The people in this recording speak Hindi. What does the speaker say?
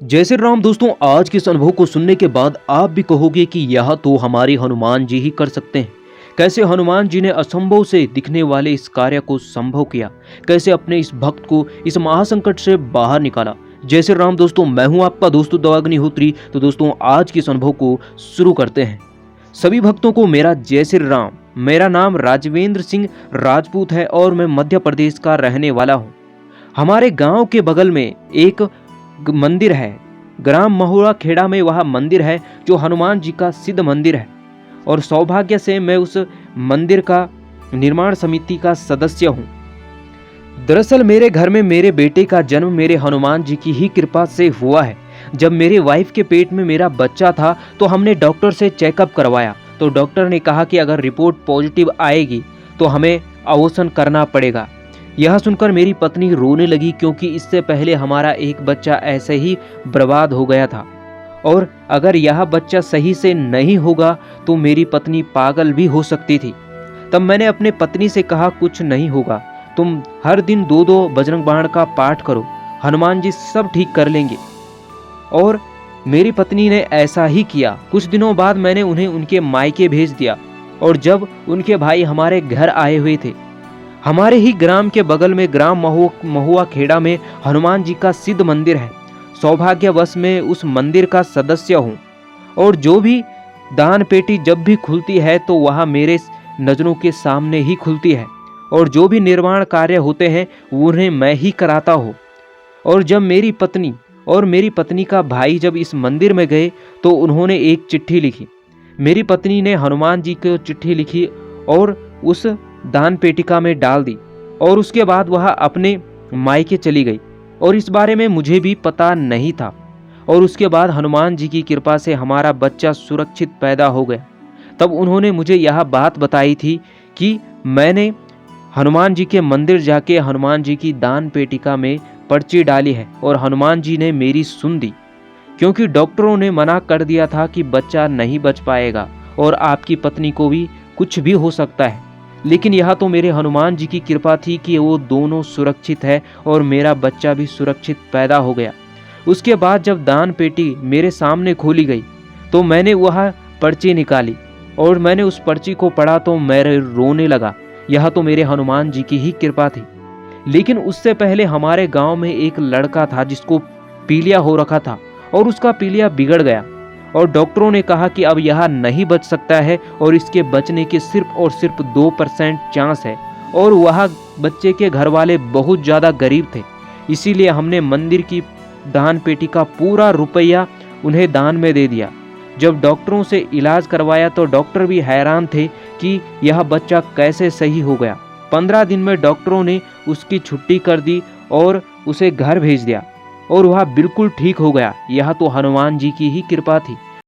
जय श्री राम दोस्तों, आज के इस अनुभव को सुनने के बाद आप भी कहोगे कि यह तो हमारे हनुमान जी ही कर सकते हैं। कैसे हनुमान जी ने असंभव से दिखने वाले इस कार्य को संभव किया, कैसे अपने इस भक्त को इस महासंकट से बाहर निकाला। जय श्री राम दोस्तों, मैं हूं आपका दोस्त अग्निहोत्री। तो दोस्तों, आज के इस अनुभव को शुरू करते हैं। सभी भक्तों को मेरा जय श्री राम। मेरा नाम राजवेंद्र सिंह राजपूत है और मैं मध्य प्रदेश का रहने वाला हूँ। हमारे गांव के बगल में एक मंदिर है। ग्राम महुआ खेड़ा में वह मंदिर है जो हनुमान जी का सिद्ध मंदिर है, और सौभाग्य से मैं उस मंदिर का निर्माण समिति का सदस्य हूँ। दरअसल मेरे घर में मेरे बेटे का जन्म मेरे हनुमान जी की ही कृपा से हुआ है। जब मेरे वाइफ के पेट में मेरा बच्चा था तो हमने डॉक्टर से चेकअप करवाया, तो डॉक्टर ने कहा कि अगर रिपोर्ट पॉजिटिव आएगी तो हमें अबॉर्शन करना पड़ेगा। यह सुनकर मेरी पत्नी रोने लगी, क्योंकि इससे पहले हमारा एक बच्चा ऐसे ही बर्बाद हो गया था, और अगर यह बच्चा सही से नहीं होगा तो मेरी पत्नी पागल भी हो सकती थी। तब मैंने अपने पत्नी से कहा, कुछ नहीं होगा, तुम हर दिन 2-2 बजरंग बाण का पाठ करो, हनुमान जी सब ठीक कर लेंगे। और मेरी पत्नी ने ऐसा ही किया। कुछ दिनों बाद मैंने उन्हें उनके मायके भेज दिया, और जब उनके भाई हमारे घर आए हुए थे, हमारे ही ग्राम के बगल में ग्राम महुआ खेड़ा में हनुमान जी का सिद्ध मंदिर है। सौभाग्यवश मैं उस मंदिर का सदस्य हूँ, और जो भी दान पेटी जब भी खुलती है तो वह मेरे नजरों के सामने ही खुलती है, और जो भी निर्माण कार्य होते हैं उन्हें मैं ही कराता हूँ। और जब मेरी पत्नी और मेरी पत्नी का भाई जब इस मंदिर में गए तो उन्होंने एक चिट्ठी लिखी। मेरी पत्नी ने हनुमान जी को चिट्ठी लिखी और उस दान पेटिका में डाल दी, और उसके बाद वह अपने मायके चली गई, और इस बारे में मुझे भी पता नहीं था। और उसके बाद हनुमान जी की कृपा से हमारा बच्चा सुरक्षित पैदा हो गया। तब उन्होंने मुझे यह बात बताई थी कि मैंने हनुमान जी के मंदिर जाके हनुमान जी की दान पेटिका में पर्ची डाली है, और हनुमान जी ने मेरी सुन दी, क्योंकि डॉक्टरों ने मना कर दिया था कि बच्चा नहीं बच पाएगा और आपकी पत्नी को भी कुछ भी हो सकता है। लेकिन यह तो मेरे हनुमान जी की कृपा थी कि वो दोनों सुरक्षित है और मेरा बच्चा भी सुरक्षित पैदा हो गया। उसके बाद जब दान पेटी मेरे सामने खोली गई तो मैंने वह पर्ची निकाली, और मैंने उस पर्ची को पढ़ा तो मैं रोने लगा। यह तो मेरे हनुमान जी की ही कृपा थी। लेकिन उससे पहले हमारे गांव में एक लड़का था जिसको पीलिया हो रखा था, और उसका पीलिया बिगड़ गया, और डॉक्टरों ने कहा कि अब यह नहीं बच सकता है, और इसके बचने के सिर्फ और सिर्फ 2% चांस है। और वह बच्चे के घर वाले बहुत ज़्यादा गरीब थे, इसीलिए हमने मंदिर की दान पेटी का पूरा रुपया उन्हें दान में दे दिया। जब डॉक्टरों से इलाज करवाया तो डॉक्टर भी हैरान थे कि यह बच्चा कैसे सही हो गया। 15 दिन में डॉक्टरों ने उसकी छुट्टी कर दी और उसे घर भेज दिया, और वह बिल्कुल ठीक हो गया। यह तो हनुमान जी की ही कृपा थी।